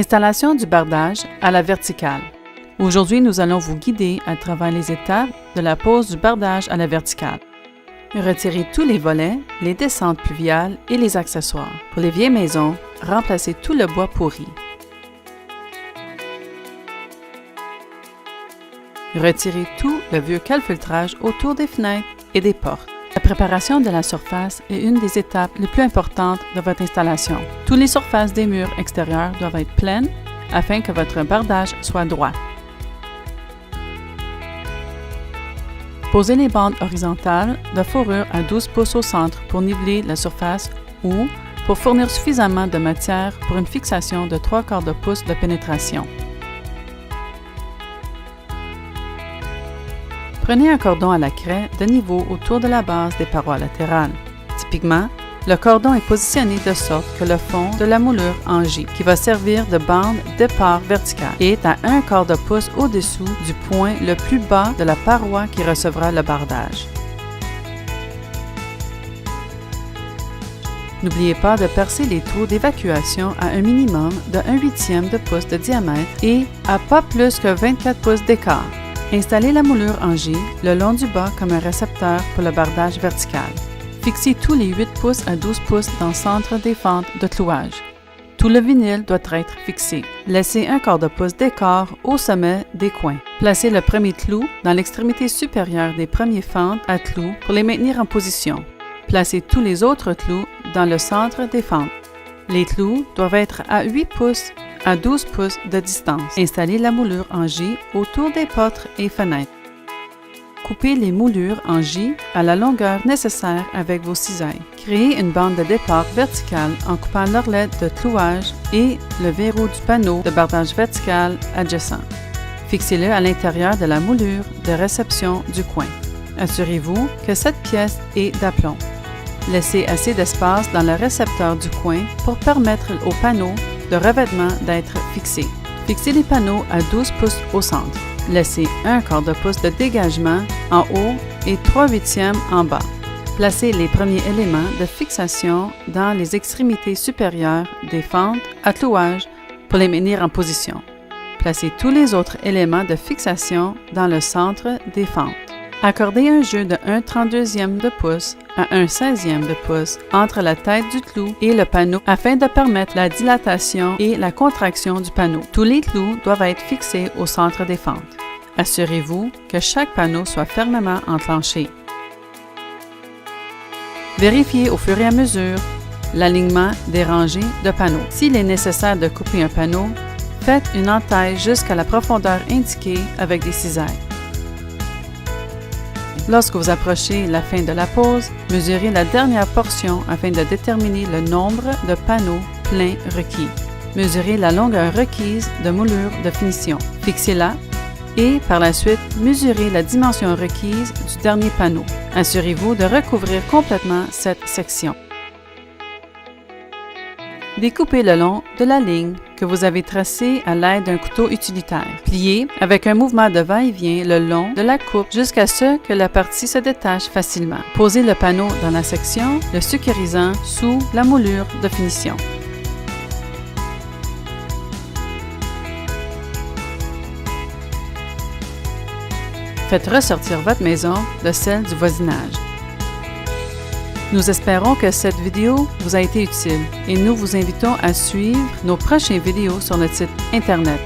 Installation du bardage à la verticale. Aujourd'hui, nous allons vous guider à travers les étapes de la pose du bardage à la verticale. Retirez tous les volets, les descentes pluviales et les accessoires. Pour les vieilles maisons, remplacez tout le bois pourri. Retirez tout le vieux calfeutrage autour des fenêtres et des portes. La préparation de la surface est une des étapes les plus importantes de votre installation. Toutes les surfaces des murs extérieurs doivent être pleines afin que votre bardage soit droit. Posez les bandes horizontales de fourrure à 12 pouces au centre pour niveler la surface ou pour fournir suffisamment de matière pour une fixation de 3/4 de pouce de pénétration. Prenez un cordon à la craie de niveau autour de la base des parois latérales. Typiquement, le cordon est positionné de sorte que le fond de la moulure en J, qui va servir de bande départ verticale, est à 1/4 de pouce au-dessous du point le plus bas de la paroi qui recevra le bardage. N'oubliez pas de percer les trous d'évacuation à un minimum de 1/8 de pouce de diamètre et à pas plus que 24 pouces d'écart. Installez la moulure en J le long du bas comme un récepteur pour le bardage vertical. Fixez tous les 8 pouces à 12 pouces dans le centre des fentes de clouage. Tout le vinyle doit être fixé. Laissez 1/4 de pouce d'écart au sommet des coins. Placez le premier clou dans l'extrémité supérieure des premiers fentes à clous pour les maintenir en position. Placez tous les autres clous dans le centre des fentes. Les clous doivent être à 8 pouces à 12 pouces de distance. Installez la moulure en J autour des portes et fenêtres. Coupez les moulures en J à la longueur nécessaire avec vos cisailles. Créez une bande de départ verticale en coupant l'orlette de clouage et le verrou du panneau de bardage vertical adjacent. Fixez-le à l'intérieur de la moulure de réception du coin. Assurez-vous que cette pièce est d'aplomb. Laissez assez d'espace dans le récepteur du coin pour permettre au panneau de revêtement d'être fixé. Fixez les panneaux à 12 pouces au centre. Laissez 1/4 de pouce de dégagement en haut et 3/8 en bas. Placez les premiers éléments de fixation dans les extrémités supérieures des fentes à clouage pour les maintenir en position. Placez tous les autres éléments de fixation dans le centre des fentes. Accordez un jeu de 1/32 de pouce à 1/16 de pouce entre la tête du clou et le panneau afin de permettre la dilatation et la contraction du panneau. Tous les clous doivent être fixés au centre des fentes. Assurez-vous que chaque panneau soit fermement enclenché. Vérifiez au fur et à mesure l'alignement des rangées de panneaux. S'il est nécessaire de couper un panneau, faites une entaille jusqu'à la profondeur indiquée avec des cisailles. Lorsque vous approchez la fin de la pose, mesurez la dernière portion afin de déterminer le nombre de panneaux pleins requis. Mesurez la longueur requise de moulure de finition. Fixez-la et, par la suite, mesurez la dimension requise du dernier panneau. Assurez-vous de recouvrir complètement cette section. Découpez le long de la ligne que vous avez tracée à l'aide d'un couteau utilitaire. Pliez avec un mouvement de va-et-vient le long de la coupe jusqu'à ce que la partie se détache facilement. Posez le panneau dans la section, le sécurisant sous la moulure de finition. Faites ressortir votre maison de celle du voisinage. Nous espérons que cette vidéo vous a été utile et nous vous invitons à suivre nos prochaines vidéos sur notre site Internet.